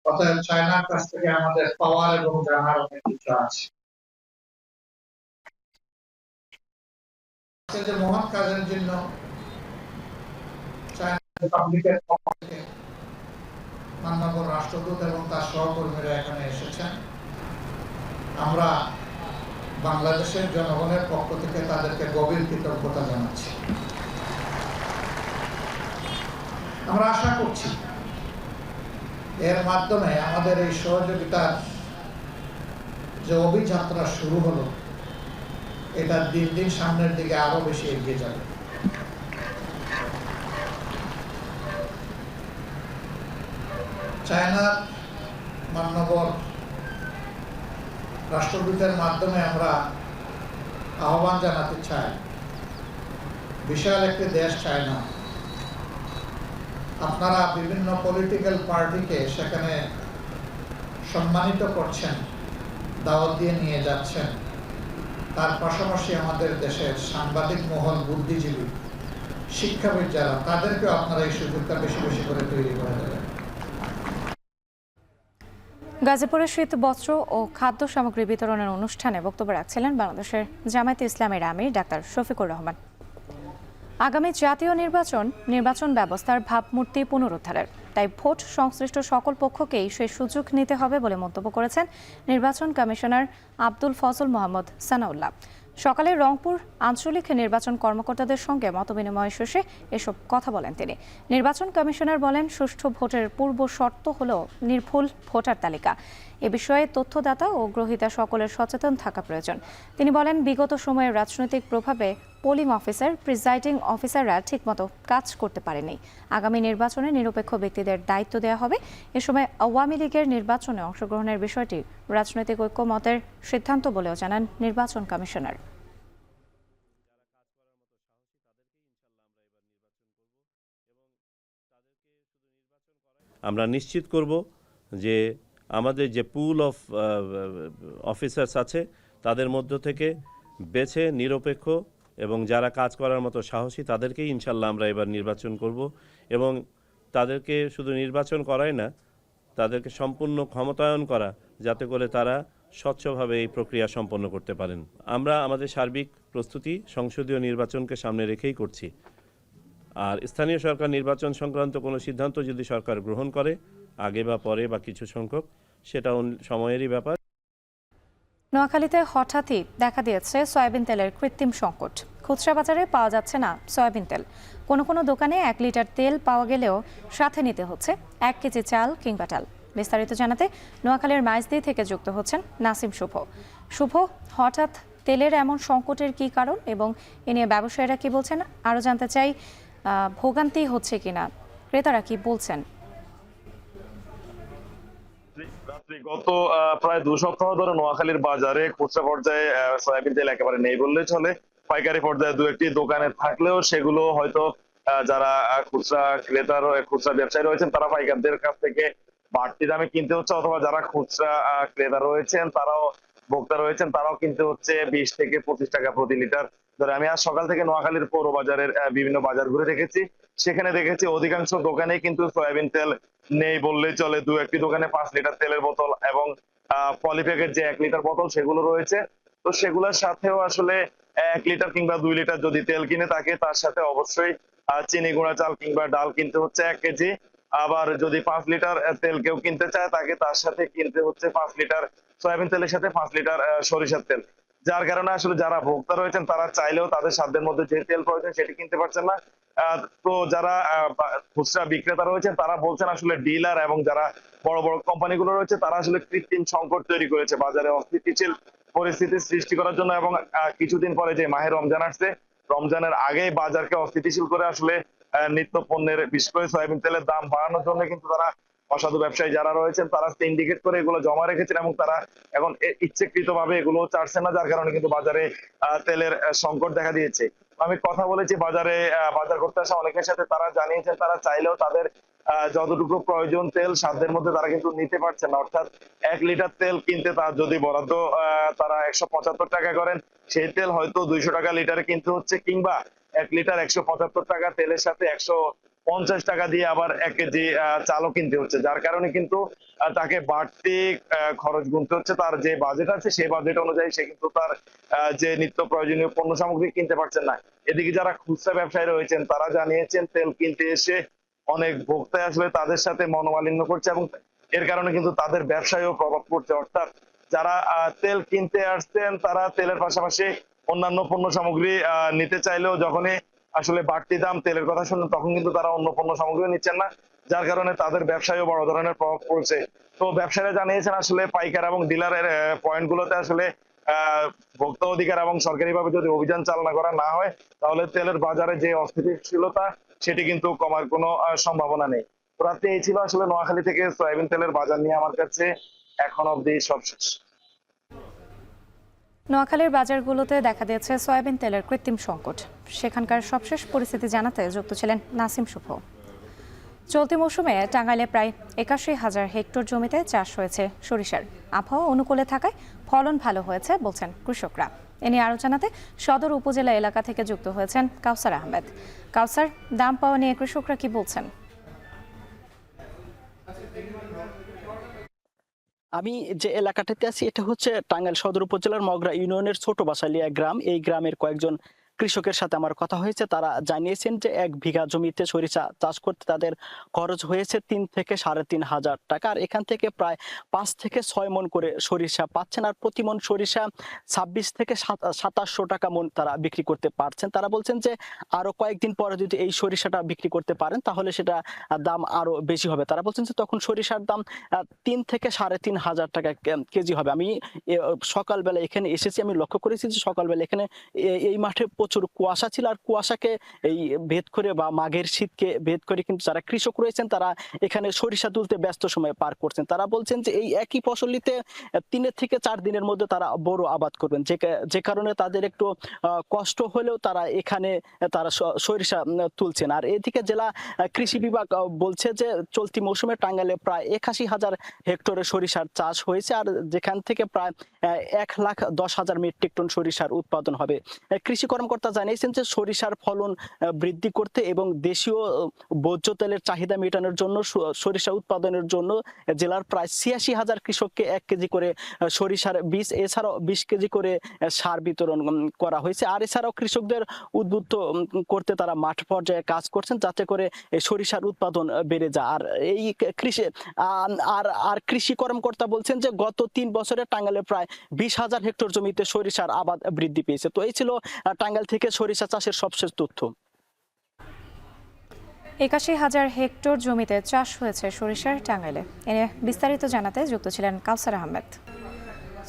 Speaker 18: অতএব চায়নার কাছ থেকে আমাদের পাওয়ার এবং জানার অনেক কিছু আছে। মহান কাজের জন্য রিপাবলিকের পক্ষ থেকে মাননীয় রাষ্ট্রদূত এবং তার সহকর্মীরা এখানে এসেছেন। আমরা বাংলাদেশের জনগণের পক্ষ থেকে তাদেরকে গভীর কৃতজ্ঞতা জানাচ্ছি। আমরা আশা করছি এর মাধ্যমে আমাদের এই সহযোগিতার যে অভিযাত্রা শুরু হলো, এটা দিন দিন সামনের দিকে আরো বেশি এগিয়ে যাবে। চায়নার মান্যবর রাষ্ট্রদূতের মাধ্যমে আমরা আহ্বান জানাতে চাই, বিশাল একটি দেশ চায়না, আপনারা বিভিন্ন পলিটিক্যাল পার্টিকে সেখানে সম্মানিত করছেন, দাওয়াত দিয়ে নিয়ে যাচ্ছেন, তার পাশাপাশি আমাদের দেশের সাংবাদিক মহল, বুদ্ধিজীবী, শিক্ষাবিদ যারা, তাদেরকেও আপনারা এই সুযোগটা বেশি বেশি করে তৈরি করে দেবেন।
Speaker 1: গাজীপুরে শীত বস্ত্র ও খাদ্য সামগ্রী বিতরণের অনুষ্ঠানে বক্তব্য রাখছিলেন বাংলাদেশের জামায়াতে ইসলামের আমির ডাক্তার শফিকুর রহমান। আগামী জাতীয় নির্বাচন ব্যবস্থার ভাবমূর্তি পুনরুদ্ধারের, তাই ভোট সংশ্লিষ্ট সকল পক্ষকেই সেই সুযোগ নিতে হবে বলে মন্তব্য করেছেন নির্বাচন কমিশনার আব্দুল ফজল মোহাম্মদ সানাউল্লাহ। সকালে রংপুর আঞ্চলিক নির্বাচন কর্মকর্তাদের সঙ্গে মতবিনিময় শেষে এসব কথা বলেন তিনি। নির্বাচন কমিশনার বলেন, সুষ্ঠু ভোটের পূর্ব শর্ত হল নির্ভুল ভোটার তালিকা। এ বিষয়ে তথ্যদাতা ও গ্রহীতা সকলের সচেতন থাকা প্রয়োজন। তিনি বলেন, বিগত সময়ে রাজনৈতিক প্রভাবে পোলিং অফিসার, প্রিজাইডিং অফিসাররা ঠিকমতো কাজ করতে পারেনি। আগামী নির্বাচনে নিরপেক্ষ ব্যক্তিদের দায়িত্ব দেওয়া হবে। এ সময় আওয়ামী লীগের নির্বাচনে অংশগ্রহণের বিষয়টি রাজনৈতিক ঐক্যমতের সিদ্ধান্ত বলেও জানান নির্বাচন কমিশনার।
Speaker 19: আমরা নিশ্চিত করব যে আমাদের যে পুল অফ অফিসার্স আছে তাদের মধ্য থেকে বেছে নিরপেক্ষ এবং যারা কাজ করার মতো সাহসী তাদেরকেই ইনশাল্লাহ আমরা এবার নির্বাচন করব এবং তাদেরকে শুধু নির্বাচন করাই না, তাদেরকে সম্পূর্ণ ক্ষমতায়ন করা, যাতে করে তারা স্বচ্ছভাবে এই প্রক্রিয়া সম্পন্ন করতে পারেন। আমরা আমাদের সার্বিক প্রস্তুতি সংসদীয় নির্বাচনকে সামনে রেখেই করছি। আর স্থানীয় সরকার নির্বাচন সংক্রান্ত কোনো সিদ্ধান্ত যদি সরকার গ্রহণ করে, আগে বা পরে বা কিছু সংখ্যক, সেটা সময়েরই ব্যাপার।
Speaker 1: নোয়াখালীতে হঠাৎই দেখা দিয়েছে সয়াবিন তেলের কৃত্রিম সংকট। খুচরা বাজারে পাওয়া যাচ্ছে না সয়াবিন তেল। কোনো কোনো দোকানে 1 লিটার তেল পাওয়া গেলেও সাথে নিতে হচ্ছে 1 কেজি চাল কিংবা ডাল। বিস্তারিত জানাতে নোয়াখালীর মাইজদি থেকে যুক্ত হচ্ছেন নাসিম শুভ। শুভ, হঠাৎ তেলের এমন সংকটের কি কারণ এবং এ নিয়ে ব্যবসায়ীরা কি বলছেন, আরও জানতে চাই ভোগান্তি হচ্ছে কিনা, ক্রেতারা কি বলছেন?
Speaker 20: গত প্রায় 2 সপ্তাহ ধরে নোয়াখালীর বাজারে খুচরা পর্যায়ে সয়াবিন তেল একেবারে নেই বললে চলে। পাইকারি পর্যায়ে 2-1টি দোকানে থাকলেও সেগুলো হয়তো যারা খুচরা ব্যবসায়ী রয়েছেন তারা পাইকারদের কাছ থেকে বাড়তি দামে কিনতে হচ্ছে, অথবা যারা খুচরা ক্রেতা রয়েছেন তারাও ভোক্তা রয়েছেন তারাও কিনতে হচ্ছে 20 থেকে 25 টাকা প্রতি লিটার ধরে। আমি আজ সকাল থেকে নোয়াখালীর পৌর বাজারের বিভিন্ন বাজার ঘুরে দেখেছি, সেখানে দেখেছি অধিকাংশ দোকানে কিন্তু সয়াবিন তেল নেই বললেই চলে। 2-1টি দোকানে 5 লিটার তেলের বোতল এবং পলিপ্যাকের যে 1 লিটার বোতল সেগুলো রয়েছে। তো সেগুলোর সাথেও আসলে 1 লিটার কিংবা 2 লিটার যদি তেল কিনে থাকে, তার সাথে অবশ্যই চিনি গুঁড়া চাল কিংবা ডাল কিনতে হচ্ছে 1 কেজি। আবার যদি 5 লিটার তেল কেউ কিনতে চায়, তাকে তার সাথে কিনতে হচ্ছে 5 লিটার সয়াবিন তেলের সাথে 5 লিটার সরিষার তেল। যার কারণে আসলে যারা ভোক্তা রয়েছেন তারা চাইলেও তাদের সাধ্যের মধ্যে যে তেল প্রয়োজন সেটি কিনতে পারছেন না। তো যারা খুচরা বিক্রেতা রয়েছেন তারা বলছেন আসলে ডিলার এবং যারা বড় বড় কোম্পানিগুলো রয়েছে তারা আসলে কৃত্রিম সংকট তৈরি করেছে বাজারে অস্থিতিশীল পরিস্থিতি সৃষ্টি করার জন্য। এবং কিছুদিন পরে যে মাহে রমজান আসছে, রমজানের আগেই বাজারকে অস্থিতিশীল করে আসলে নিত্য পণ্যের বিশেষ করে সয়াবিন তেলের দাম বাড়ানোর জন্য কিন্তু তারা অসাধু ব্যবসায়ী যারা রয়েছেন তারা সিন্ডিকেট করে এগুলো জমা রেখেছেন এবং তারা এখন ইচ্ছাকৃতভাবে এগুলো ছাড়ছেন না, যার কারণে কিন্তু বাজারে তেলের সংকট দেখা দিয়েছে। আমি কথা বলেছি বাজার করতে আসা অনেকের সাথে, তারা জানিয়েছেন তারা চাইলেও তাদের যতটুকু প্রয়োজন তেল সাধ্যের মধ্যে তারা কিন্তু নিতে পারছেন না। অর্থাৎ 1 লিটার তেল কিনতে তার যদি বরাদ্দ তারা 175 টাকা করেন, সেই তেল হয়তো 200 টাকা লিটারে কিনতে হচ্ছে, কিংবা 1 লিটার 175 টাকা তেলের সাথে 150 টাকা দিয়ে আবার 1 কেজি চালও কিনতে হচ্ছে। যার কারণে কিন্তু তাকে বাড়তি খরচ গুনতে হচ্ছে। তার যে বাজেট আছে সেই বাজেট অনুযায়ী সে কিন্তু তার যে নিত্য প্রয়োজনীয় পণ্য সামগ্রী কিনতে পারছেন না। এদিকে যারা খুচরা ব্যবসায়ী রয়েছেন তারা জানিয়েছেন তেল কিনতে এসে অনেক ভোক্তা আসলে তাদের সাথে মনোমালিন্য করছে এবং এর কারণে কিন্তু তাদের ব্যবসায়ও প্রভাব পড়ছে। অর্থাৎ যারা তেল কিনতে আসছেন তারা তেলের পাশাপাশি অন্যান্য পণ্য সামগ্রী নিতে চাইলেও যখনই আসলে বাড়তি দাম তেলের কথা শুনলেন তখন কিন্তু তারা অন্য পণ্য সামগ্রী নিচ্ছেন না, যার কারণে তাদের ব্যবসায়ও বড় ধরনের প্রভাব পড়ছে। তো ব্যবসায়ীরা জানিয়েছেন আসলে পাইকার এবং ডিলারের পয়েন্টগুলোতে আসলে ভোক্তা অধিকার এবং সরকারিভাবে যদি অভিযান চালনা করা না হয় তাহলে তেলের বাজারে যে অস্থিতিশীলতা সেটি কিন্তু কমার কোনো সম্ভাবনা নেই। রাতে এই ছিল আসলে নোয়াখালী থেকে সয়াবিন তেলের বাজার নিয়ে আমার কাছে এখন অবধি সব শেষ।
Speaker 1: নোয়াখালীর বাজারগুলোতে দেখা দিয়েছে সয়াবিন তেলের কৃত্রিম সংকট। সেখানকার সবশেষ পরিস্থিতি জানাতে যুক্ত ছিলেন নাসিম শুভ। চলতি মৌসুমে টাঙ্গাইলে প্রায় ৮১,০০০ হেক্টর জমিতে চাষ হয়েছে সরিষার। আবহাওয়া অনুকূলে থাকায় ফলন ভালো হয়েছে বলছেন কৃষকরা। এ নিয়ে আরও জানাতে সদর উপজেলা এলাকা থেকে যুক্ত হয়েছেন কাউসার আহমেদ। কাউসার, দাম পাওয়া নিয়ে কৃষকরা কি বলছেন?
Speaker 21: আমি যে এলাকাটাতে আছি এটা হচ্ছে টাঙ্গাইল সদর উপজেলার মগরা ইউনিয়নের ছোট বাসালিয়া গ্রাম। এই গ্রামের কয়েকজন কৃষকের সাথে আমার কথা হয়েছে। তারা জানিয়েছেন যে 1 বিঘা জমিতে সরিষা চাষ করতে তাদের খরচ হয়েছে 3 থেকে 3,500 টাকা। আর এখান থেকে প্রায় 5 থেকে 6 মন করে সরিষা পাচ্ছেন। আর প্রতি মন সরিষা 26 থেকে 2700 টাকা মন তারা বিক্রি করতে পারছেন। তারা বলছেন যে আরো কয়েকদিন পরে যদি এই সরিষাটা বিক্রি করতে পারেন তাহলে সেটা দাম আরো বেশি হবে। তারা বলছেন যে তখন সরিষার দাম 3 থেকে 3,500 টাকা কেজি হবে। আমি সকালবেলা এখানে এসেছি, আমি লক্ষ্য করেছি যে সকালবেলা এখানে এই মাঠে প্রচুর কুয়াশা ছিল। আর কুয়াশাকে এই ভেদ করে বা মাঘের শীতকে ভেদ করে কিন্তু যারা কৃষক রয়েছেন তারা এখানে সরিষা তুলতে ব্যস্ত সময় পার করছেন। তারা বলছেন যে এই একই ফসলিতে 3 থেকে 4 দিনের মধ্যে তারা বড় আবাদ করবেন, যে কারণে তাদের একটু কষ্ট হলেও তারা এখানে তারা সরিষা তুলছেন। আর এদিকে জেলা কৃষি বিভাগ বলছে যে চলতি মৌসুমে টাঙ্গাইলে প্রায় 81,000 হেক্টরে সরিষার চাষ হয়েছে। আর যেখান থেকে প্রায় 1,10,000 মেট্রিক টন সরিষার উৎপাদন হবে। কৃষি কর্মকর্তা জানিয়েছেন যে সরিষার ফলন বৃদ্ধি করতে এবং দেশীয় ভোজ্য তেলের চাহিদা মেটানোর জন্য সরিষা উৎপাদনের জন্য জেলার প্রায় 86,000 কৃষককে 1 কেজি করে সরিষার বীজ এছাড়াও 20 কেজি করে সার বিতরণ করা হয়েছে। আর এছাড়াও কৃষকদের উদ্বুদ্ধ করতে তারা মাঠ পর্যায়ে কাজ করছেন যাতে করে সরিষার উৎপাদন বেড়ে যায়। আর এই কৃষি কর্মকর্তা বলছেন যে গত 3 বছরে টাঙ্গাইলে প্রায় 20,000 হেক্টর জমিতে সরিষার আবাদ বৃদ্ধি পেয়েছে। তো এই ছিল টাঙ্গাইল থেকে সরিষা চাষের সবশেষ তথ্য।
Speaker 1: ৮১,০০০ হেক্টর জমিতে চাষ হয়েছে সরিষার টাঙ্গাইলে। এ নিয়ে বিস্তারিত জানাতে যুক্ত ছিলেন কাউসার আহমেদ।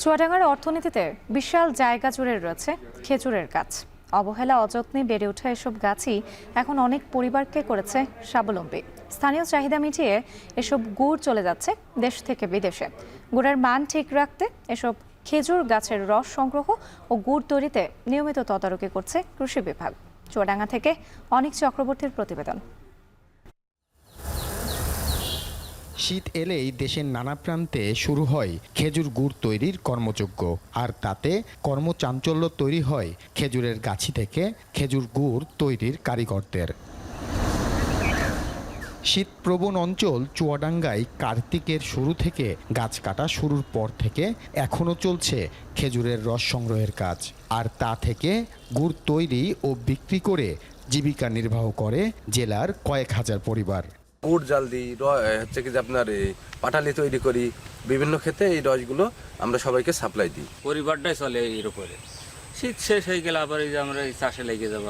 Speaker 1: চুয়াডাঙ্গার অর্থনীতিতে বিশাল জায়গা জুড়ে রয়েছে খেজুরের গাছ। অবহেলা অযত্নে বেড়ে ওঠা এসব গাছই এখন অনেক পরিবারকে করেছে স্বাবলম্বী। স্থানীয় চাহিদা মিটিয়ে এসব গুড় চলে যাচ্ছে দেশ থেকে বিদেশে। গুড়ের মান ঠিক রাখতে এসব খেজুর গাছের রস সংগ্রহ ও গুড় তৈরিতে নিয়মিত তদারকি করছে কৃষি বিভাগ। চুয়াডাঙ্গা থেকে অনিক চক্রবর্তীর প্রতিবেদন।
Speaker 22: শীত এলেই দেশের নানা প্রান্তে শুরু হয় খেজুর গুড় তৈরির কর্মযজ্ঞ। আর তাতে কর্মচাঞ্চল্য তৈরি হয় খেজুরের গাছি থেকে খেজুর গুড় তৈরির কারিগরদের। শীতপ্রবণ অঞ্চল চুয়াডাঙ্গায় কার্তিকের শুরু থেকে গাছ কাটা শুরুর পর থেকে এখনও চলছে খেজুরের রস সংগ্রহের কাজ। আর তা থেকে গুড় তৈরি ও বিক্রি করে জীবিকা নির্বাহ করে জেলার কয়েক হাজার পরিবার।
Speaker 23: গুড় জাল দিই, হচ্ছে কি যে আপনার পাটালি তৈরি করি, বিভিন্ন ক্ষেত্রে এই রসগুলো আমরা সবাইকে সাপ্লাই দিই।
Speaker 24: পরিবারটাই চলে এর উপরে। শীত শেষ হয়ে গেলে আবার এই যে আমরা এই চাষে লেগে যাবো।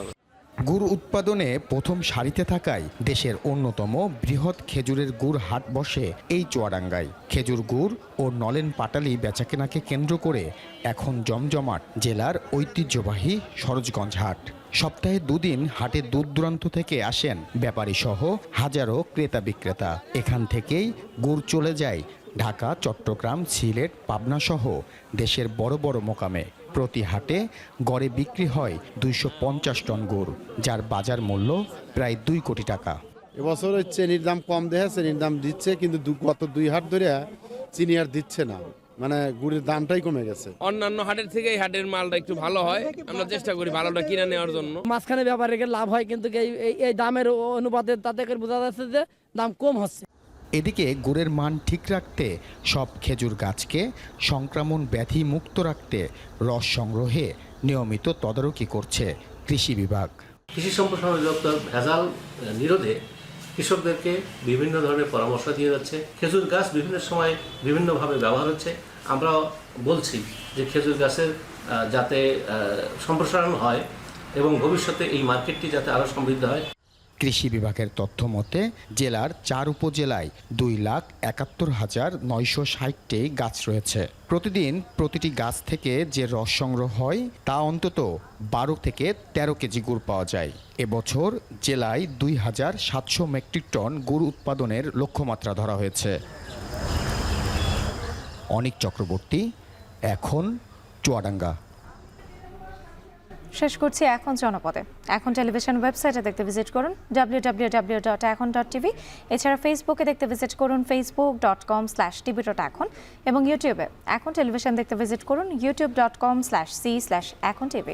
Speaker 22: গুড় উৎপাদনে প্রথম সারিতে থাকায় দেশের অন্যতম বৃহৎ খেজুরের গুড় হাট বসে এই চুয়াডাঙ্গায়। খেজুর গুড় ও নলেন পাটালি বেচাকেনাকে কেন্দ্র করে এখন জমজমাট জেলার ঐতিহ্যবাহী সরোজগঞ্জ হাট। সপ্তাহে 2 দিন হাটে দূর দূরান্ত থেকে আসেন ব্যাপারী সহ হাজারো ক্রেতা বিক্রেতা। এখান থেকেই গুড় চলে যায় ঢাকা, চট্টগ্রাম, সিলেট, পাবনা সহ দেশের বড় বড় মোকামে। প্রতি হাটে গড়ে বিক্রি হয় 250 টন গুড়, যার বাজার মূল্য প্রায় 2 কোটি টাকা।
Speaker 6: এবছর চিনির দাম কম দেখে চিনির দাম দিচ্ছে, কিন্তু গত 2 হাট ধরে চিনি আর দিচ্ছে না, মানে গুড়ের দামটাই কমে গেছে।
Speaker 25: অন্যান্য হাটের থেকে এই হাটের মালটা একটু ভালো হয়, আমরা চেষ্টা করি ভালোটা কিনে নেওয়ার জন্য।
Speaker 10: মাঝখানে ব্যাপারে লাভ হয়, কিন্তু এই দামের অনুপাতে তাতে বোঝা যাচ্ছে যে দাম কম হচ্ছে।
Speaker 22: এদিকে গুড়ের মান ঠিক রাখতে সব খেজুর গাছকে সংক্রমণ ব্যাধি মুক্ত রাখতে রস সংগ্রহে নিয়মিত তদারকি করছে কৃষি বিভাগ।
Speaker 3: কৃষি সম্প্রসারণ অধিদপ্তর ভেজাল নিরোধে
Speaker 2: কৃষকদেরকে বিভিন্ন ধরনের পরামর্শ দিয়ে যাচ্ছে। খেজুর গাছ বিভিন্ন সময় বিভিন্নভাবে ব্যবহার হচ্ছে। আমরা বলছি যে খেজুর গাছের যাতে সম্প্রসারণ হয় এবং ভবিষ্যতে এই মার্কেটটি যাতে আরও সমৃদ্ধ হয়।
Speaker 22: কৃষি বিভাগের তথ্য মতে জেলার 4 উপজেলায় 2,71,960টি গাছ রয়েছে। প্রতিদিন প্রতিটি গাছ থেকে যে রস সংগ্রহ হয় তা অন্তত 12 থেকে 13 কেজি গুড় পাওয়া যায়। এবছর জেলায় 2,700 মেট্রিক টন গুড় উৎপাদনের লক্ষ্যমাত্রা ধরা হয়েছে। অনিক চক্রবর্তী, এখন চুয়াডাঙ্গা।
Speaker 1: শেষ করছি এখন জনপদে। এখন টেলিভিশন ওয়েবসাইটে দেখতে ভিজিট করুন www.ekon.tv। এছাড়া ফেসবুকে দেখতে ভিজিট করুন facebook.com/tv.ekon এবং ইউটিউবে এখন টেলিভিশন দেখতে ভিজিট করুন youtube.com/c/ekontv।